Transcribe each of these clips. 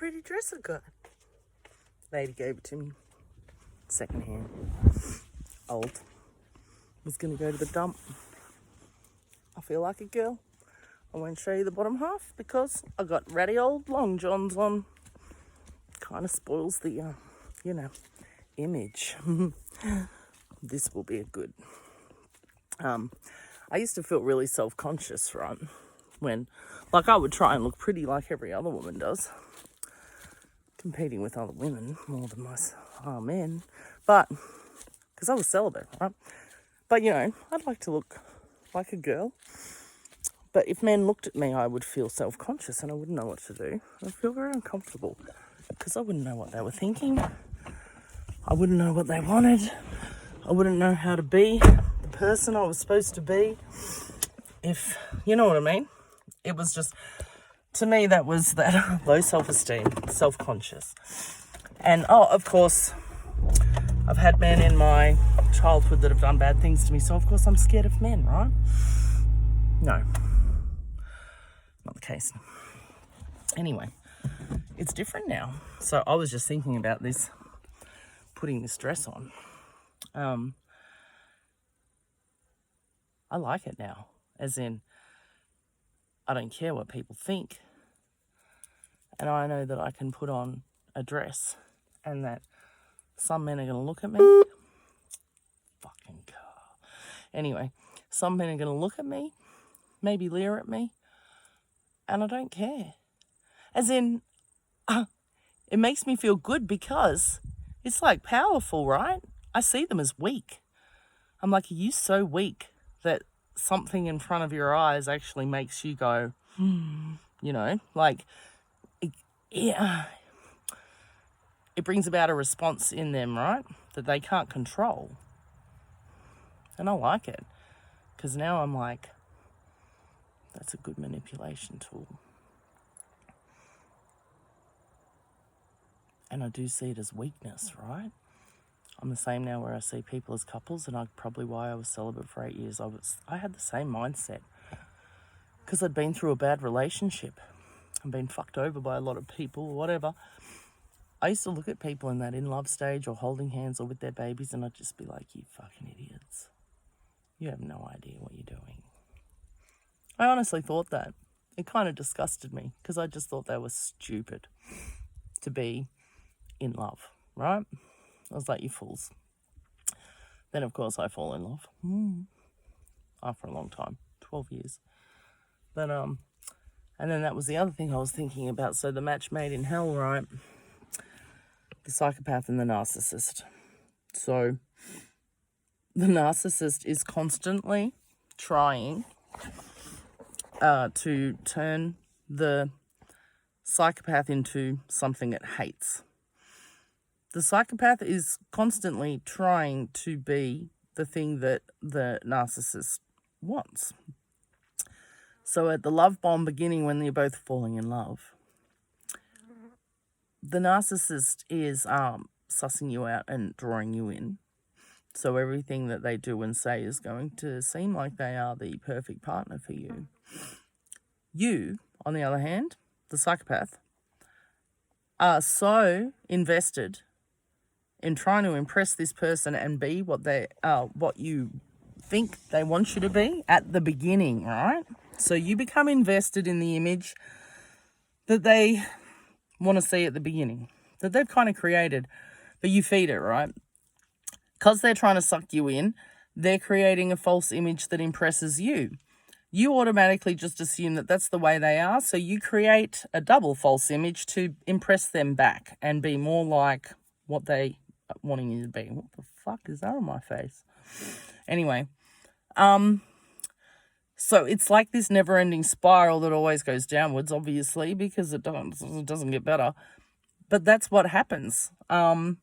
pretty dress I got. Lady gave it to me. Second hand. Old. Was going to go to the dump. I feel like a girl. I won't show you the bottom half because I got ratty old long johns on. Kind of spoils the, image. This will be a good. I used to feel really self-conscious, right? When, like, I would try and look pretty like every other woman does. Competing with other women more than men. But, because I was celibate, right? But, I'd like to look like a girl. But if men looked at me, I would feel self-conscious and I wouldn't know what to do. I'd feel very uncomfortable because I wouldn't know what they were thinking. I wouldn't know what they wanted. I wouldn't know how to be the person I was supposed to be. If, you know what I mean? It was just, to me, that was that low self-esteem, self-conscious. And, of course, I've had men in my childhood that have done bad things to me, so of course I'm scared of men, right? No. Not the case. Anyway, it's different now. So I was just thinking about this, putting this dress on. I like it now, as in, I don't care what people think. And I know that I can put on a dress and that some men are going to look at me. Fucking car. Anyway, some men are going to look at me, maybe leer at me, and I don't care. As in, it makes me feel good because it's like powerful, right? I see them as weak. I'm like, are you so weak that something in front of your eyes actually makes you go, like, yeah, it brings about a response in them, right? That they can't control. And I like it because now I'm like, that's a good manipulation tool. And I do see it as weakness, right? I'm the same now where I see people as couples, and probably why I was celibate for 8 years. I had the same mindset because I'd been through a bad relationship and been fucked over by a lot of people or whatever. I used to look at people in that in-love stage or holding hands or with their babies, and I'd just be like, you fucking idiots. You have no idea what you're doing. I honestly thought that. It kind of disgusted me because I just thought they were stupid to be in love, right? I was like, you fools. Then, of course, I fall in love. After a long time, 12 years. But, and then that was the other thing I was thinking about. So the match made in hell, right? The psychopath and the narcissist. So the narcissist is constantly trying to turn the psychopath into something it hates. The psychopath is constantly trying to be the thing that the narcissist wants. So at the love bomb beginning, when they're both falling in love, the narcissist is sussing you out and drawing you in. So everything that they do and say is going to seem like they are the perfect partner for you. You, on the other hand, the psychopath, are so invested in trying to impress this person and be what you think they want you to be at the beginning, right? So you become invested in the image that they want to see at the beginning, that they've kind of created, but you feed it, right? Because they're trying to suck you in, they're creating a false image that impresses you. You automatically just assume that that's the way they are, so you create a double false image to impress them back and be more like what they are wanting you to be. What the fuck is that on my face? Anyway, so it's like this never-ending spiral that always goes downwards, obviously, because it doesn't get better. But that's what happens. So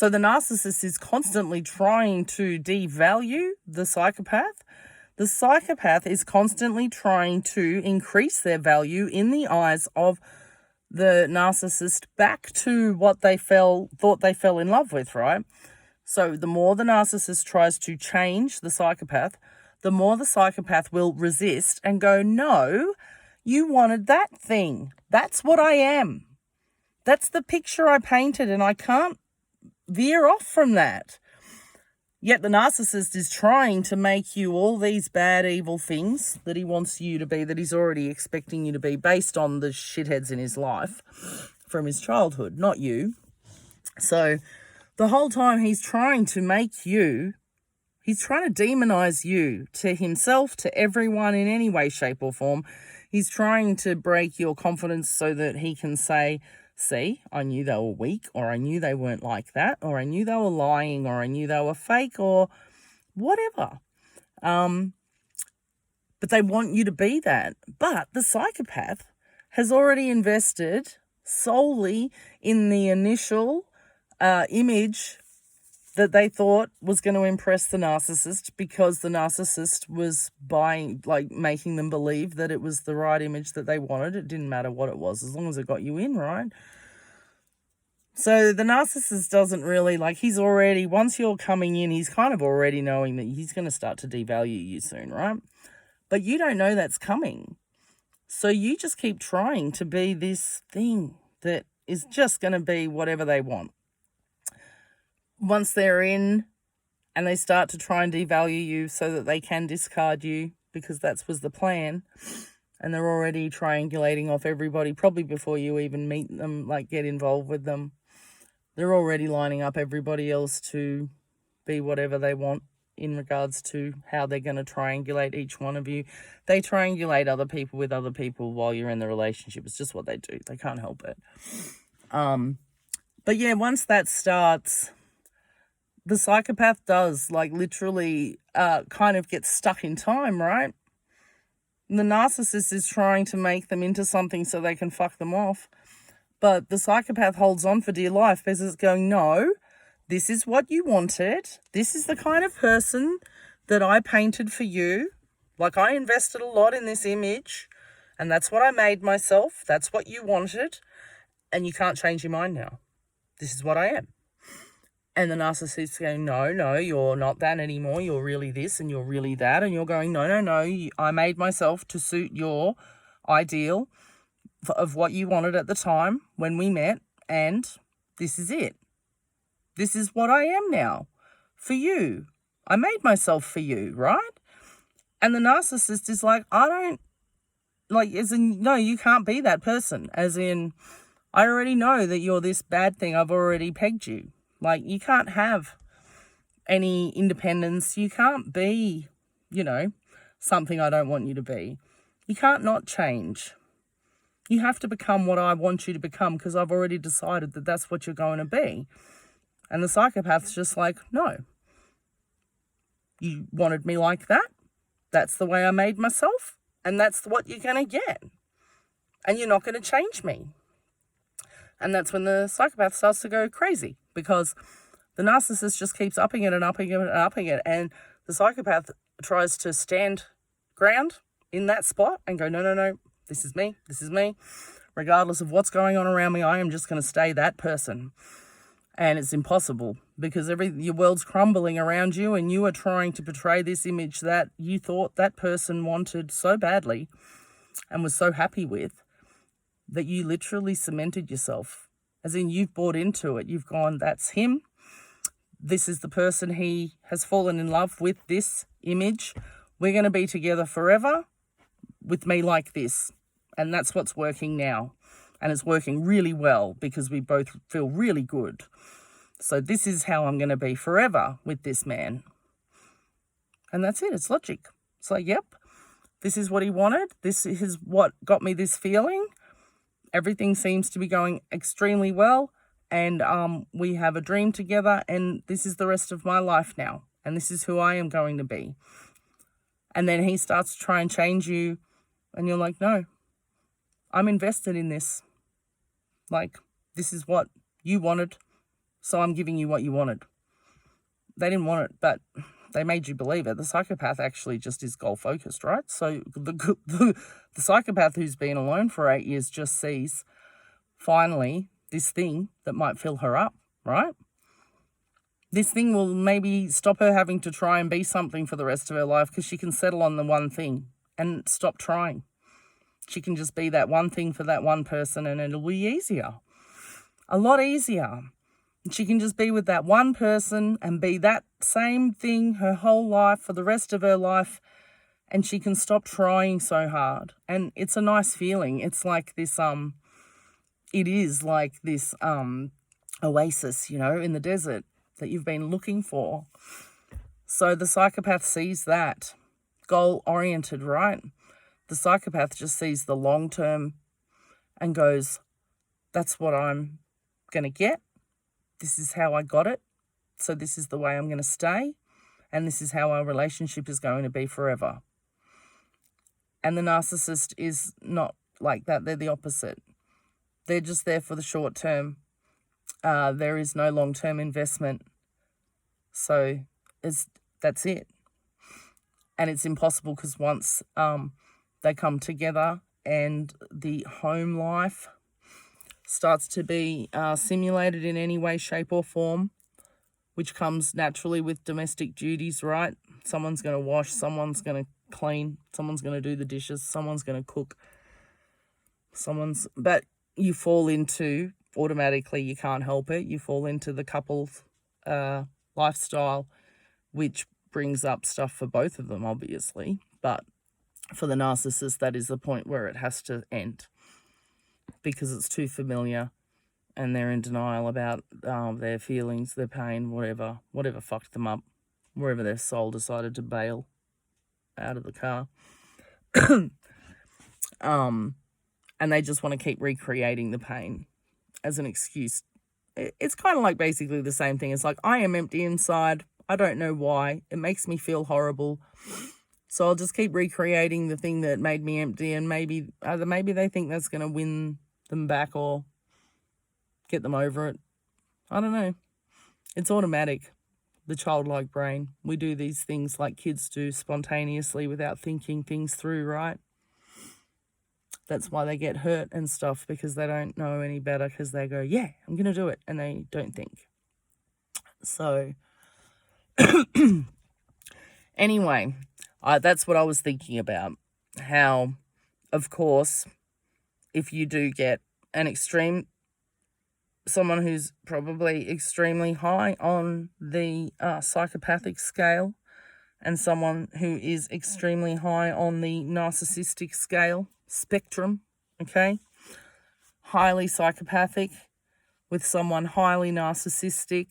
the narcissist is constantly trying to devalue the psychopath. The psychopath is constantly trying to increase their value in the eyes of the narcissist back to what they thought they fell in love with, right? So the more the narcissist tries to change the psychopath, the more the psychopath will resist and go, no, You wanted that thing. That's what I am. That's the picture I painted, and I can't veer off from that. Yet the narcissist is trying to make you all these bad, evil things that he wants you to be, that he's already expecting you to be, based on the shitheads in his life from his childhood, not you. So the whole time he's trying to make you, he's trying to demonize you to himself, to everyone in any way, shape or form. He's trying to break your confidence so that he can say, see, I knew they were weak, or I knew they weren't like that, or I knew they were lying, or I knew they were fake, or whatever. But they want you to be that. But the psychopath has already invested solely in the initial image that they thought was going to impress the narcissist, because the narcissist was making them believe that it was the right image that they wanted. It didn't matter what it was, as long as it got you in, right? So the narcissist doesn't really, he's already, once you're coming in, he's kind of already knowing that he's going to start to devalue you soon, right? But you don't know that's coming. So you just keep trying to be this thing that is just going to be whatever they want. Once they're in and they start to try and devalue you so that they can discard you, because that was the plan, and they're already triangulating off everybody, probably before you even meet them, get involved with them. They're already lining up everybody else to be whatever they want in regards to how they're going to triangulate each one of you. They triangulate other people with other people while you're in the relationship. It's just what they do. They can't help it. But yeah, once that starts, the psychopath does literally kind of get stuck in time, right? The narcissist is trying to make them into something so they can fuck them off. But the psychopath holds on for dear life because it's going, no, this is what you wanted. This is the kind of person that I painted for you. I invested a lot in this image, and that's what I made myself. That's what you wanted, and you can't change your mind now. This is what I am. And the narcissist is going, no, you're not that anymore. You're really this and you're really that. And you're going, no, I made myself to suit your ideal of what you wanted at the time when we met. And this is it. This is what I am now for you. I made myself for you, right? And the narcissist is like, no, you can't be that person. As in, I already know that you're this bad thing. I've already pegged you. You can't have any independence. You can't be, something I don't want you to be. You can't not change. You have to become what I want you to become, because I've already decided that that's what you're going to be. And the psychopath's just like, no. You wanted me like that. That's the way I made myself. And that's what you're going to get. And you're not going to change me. And that's when the psychopath starts to go crazy, because the narcissist just keeps upping it and upping it and upping it. And the psychopath tries to stand ground in that spot and go, no, this is me. Regardless of what's going on around me, I am just going to stay that person. And it's impossible, because your world's crumbling around you, and you are trying to portray this image that you thought that person wanted so badly and was so happy with, that you literally cemented yourself. As in, you've bought into it. You've gone, that's him. This is the person he has fallen in love with, this image. We're going to be together forever with me like this. And that's what's working now. And it's working really well, because we both feel really good. So this is how I'm going to be forever with this man. And that's it. It's logic. It's like, yep, this is what he wanted. This is what got me this feeling. Everything seems to be going extremely well, and we have a dream together, and this is the rest of my life now, and this is who I am going to be. And then he starts to try and change you, and you're like, no, I'm invested in this. This is what you wanted, so I'm giving you what you wanted. They didn't want it, but they made you believe it. The psychopath actually just is goal-focused, right? So the psychopath who's been alone for 8 years just sees, finally, this thing that might fill her up, right? This thing will maybe stop her having to try and be something for the rest of her life, because she can settle on the one thing and stop trying. She can just be that one thing for that one person and it'll be easier. A lot easier. She can just be with that one person and be that same thing her whole life for the rest of her life, and she can stop trying so hard. And it's a nice feeling. It's like this, it is like this oasis, in the desert that you've been looking for. So the psychopath sees that, goal-oriented, right? The psychopath just sees the long term and goes, that's what I'm going to get. This is how I got it. So this is the way I'm going to stay. And this is how our relationship is going to be forever. And the narcissist is not like that. They're the opposite. They're just there for the short term. There is no long-term investment. So that's it. And it's impossible because once they come together and the home life starts to be simulated in any way, shape or form, which comes naturally with domestic duties, right? Someone's going to wash, someone's going to clean, someone's going to do the dishes, someone's going to cook, but you fall into, automatically, you can't help it, you fall into the couple's lifestyle, which brings up stuff for both of them, obviously, but for the narcissist, that is the point where it has to end because it's too familiar and they're in denial about their feelings, their pain, whatever fucked them up, wherever their soul decided to bail out of the car. And they just want to keep recreating the pain as an excuse. It's kind of like basically the same thing. It's like, I am empty inside. I don't know why. It makes me feel horrible. So I'll just keep recreating the thing that made me empty, and maybe they think that's going to win them back or get them over it. I don't know. It's automatic. The childlike brain. We do these things like kids do spontaneously without thinking things through, right? That's why they get hurt and stuff, because they don't know any better, because they go, yeah, I'm going to do it, and they don't think. So, anyway, that's what I was thinking about. How, of course, if you do get someone who's probably extremely high on the psychopathic scale, and someone who is extremely high on the narcissistic spectrum, okay? Highly psychopathic with someone highly narcissistic.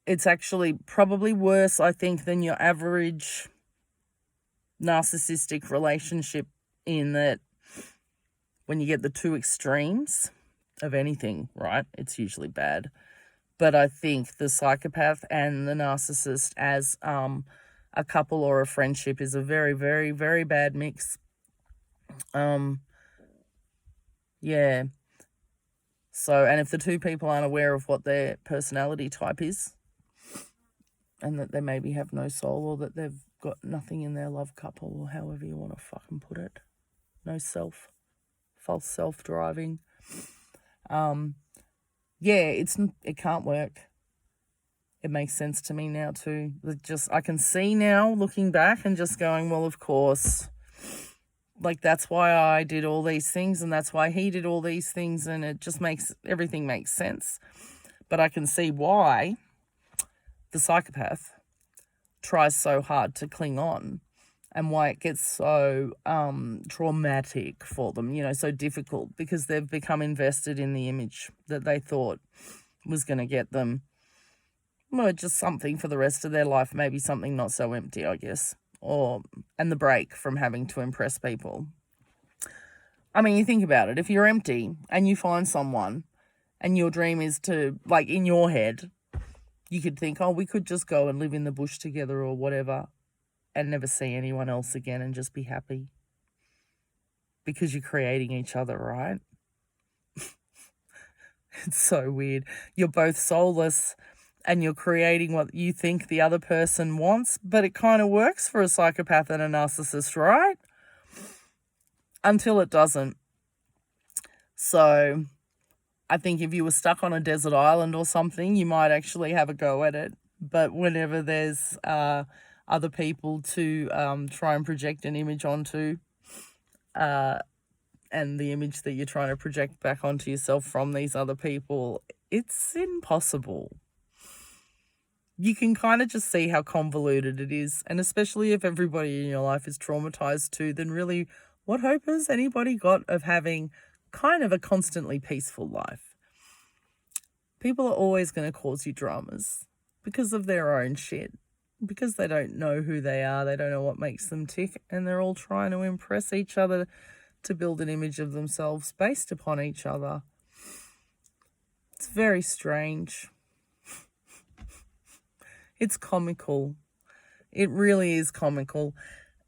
It's actually probably worse, I think, than your average narcissistic relationship, in that when you get the two extremes of anything, right, it's usually bad. But I think the psychopath and the narcissist as a couple or a friendship is a very, very, very bad mix. Yeah. So, and if the two people aren't aware of what their personality type is, and that they maybe have no soul, or that they've got nothing in their love couple, or however you want to fucking put it, no self, false self-driving, yeah, it can't work. It makes sense to me now too. I can see now, looking back and just going, well, of course, like that's why I did all these things, and that's why he did all these things, and it just everything makes sense. But I can see why the psychopath tries so hard to cling on, and why it gets so traumatic for them, so difficult, because they've become invested in the image that they thought was going to get them, well, just something for the rest of their life, maybe something not so empty, I guess, and the break from having to impress people. I mean, you think about it, if you're empty and you find someone and your dream is to, like, in your head, you could think, oh, we could just go and live in the bush together or whatever, and never see anyone else again and just be happy. Because you're creating each other, right? It's so weird. You're both soulless and you're creating what you think the other person wants, but it kind of works for a psychopath and a narcissist, right? Until it doesn't. So I think if you were stuck on a desert island or something, you might actually have a go at it. But whenever there's other people to try and project an image onto, and the image that you're trying to project back onto yourself from these other people, it's impossible. You can kind of just see how convoluted it is. And especially if everybody in your life is traumatized too, then really, what hope has anybody got of having kind of a constantly peaceful life? People are always going to cause you dramas because of their own shit, because they don't know who they are, they don't know what makes them tick, and they're all trying to impress each other to build an image of themselves based upon each other. It's very strange. It's comical. It really is comical.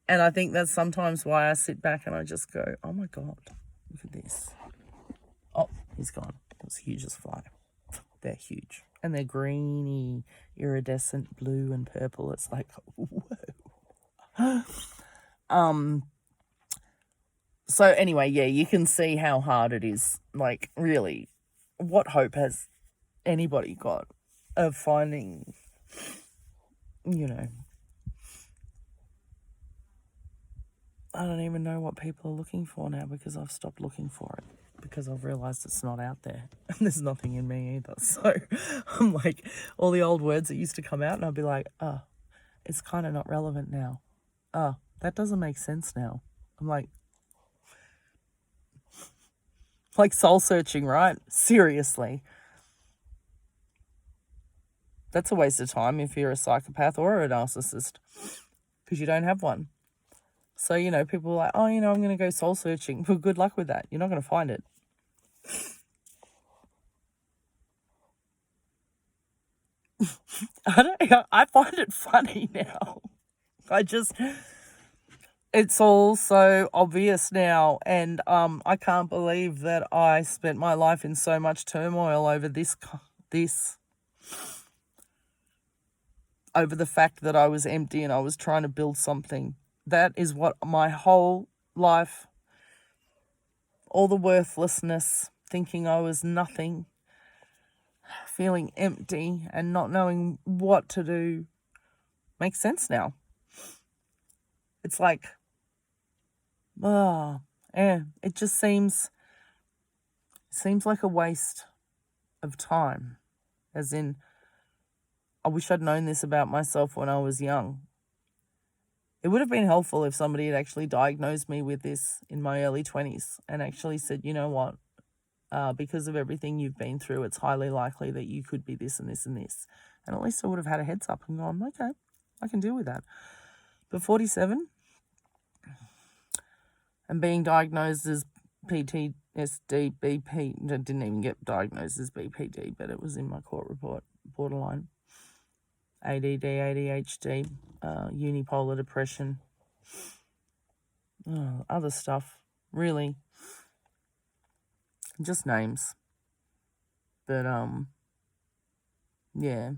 And I think that's sometimes why I sit back and I just go, oh my God, look at this. Oh, he's gone. It was huge as fly. They're huge. And they're greeny, iridescent blue and purple. It's like, whoa. So anyway, yeah, you can see how hard it is. Like, really, what hope has anybody got of finding, you know, I don't even know what people are looking for now because I've stopped looking for it, because I've realised it's not out there and there's nothing in me either. So I'm like, all the old words that used to come out and I'd be like, oh, it's kind of not relevant now. Oh, that doesn't make sense now. I'm like soul searching, right? Seriously. That's a waste of time if you're a psychopath or a narcissist, because you don't have one. So, you know, people are like, oh, you know, I'm going to go soul searching. Well, good luck with that. You're not going to find it. I find it funny now. It's all so obvious now. And I can't believe that I spent my life in so much turmoil over over the fact that I was empty and I was trying to build something. That is what my whole life, all the worthlessness, thinking I was nothing, feeling empty and not knowing what to do, makes sense now. It's like, it just seems like a waste of time. As in, I wish I'd known this about myself when I was young. It would have been helpful if somebody had actually diagnosed me with this in my early 20s and actually said, you know what, because of everything you've been through, it's highly likely that you could be this and this and this. And at least I would have had a heads up and gone, okay, I can deal with that. But 47 and being diagnosed as PTSD, BP, I didn't even get diagnosed as BPD, but it was in my court report, borderline. ADD, ADHD, unipolar depression, other stuff, really, just names. But, yeah,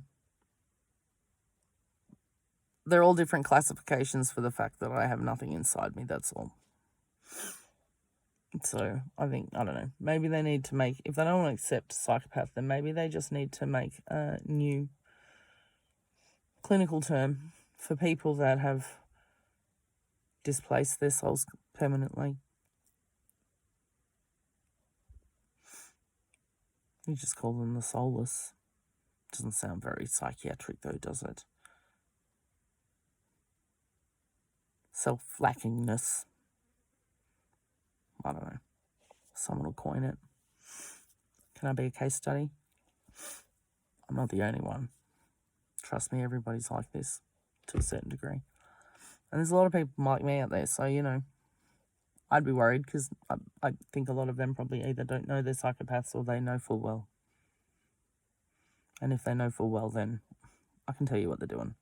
they're all different classifications for the fact that I have nothing inside me, that's all. So, I think, I don't know, maybe they need to make, if they don't want to accept psychopath, then maybe they just need to make a new clinical term for people that have displaced their souls permanently. You just call them the soulless. Doesn't sound very psychiatric though, does it? Self-lackingness. I don't know. Someone will coin it. Can I be a case study? I'm not the only one. Trust me, everybody's like this to a certain degree. And there's a lot of people like me out there, so, you know, I'd be worried because I think a lot of them probably either don't know they're psychopaths or they know full well. And if they know full well, then I can tell you what they're doing.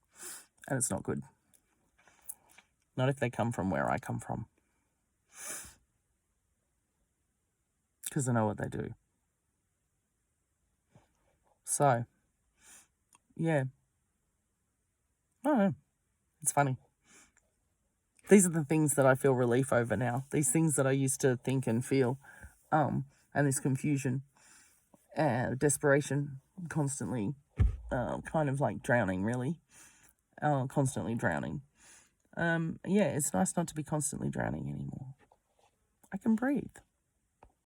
And it's not good. Not if they come from where I come from. Because I know what they do. So, yeah. I don't know. It's funny. These are the things that I feel relief over now. These things that I used to think and feel. And this confusion. Desperation. Constantly kind of like drowning, really. Constantly drowning. Yeah, it's nice not to be constantly drowning anymore. I can breathe.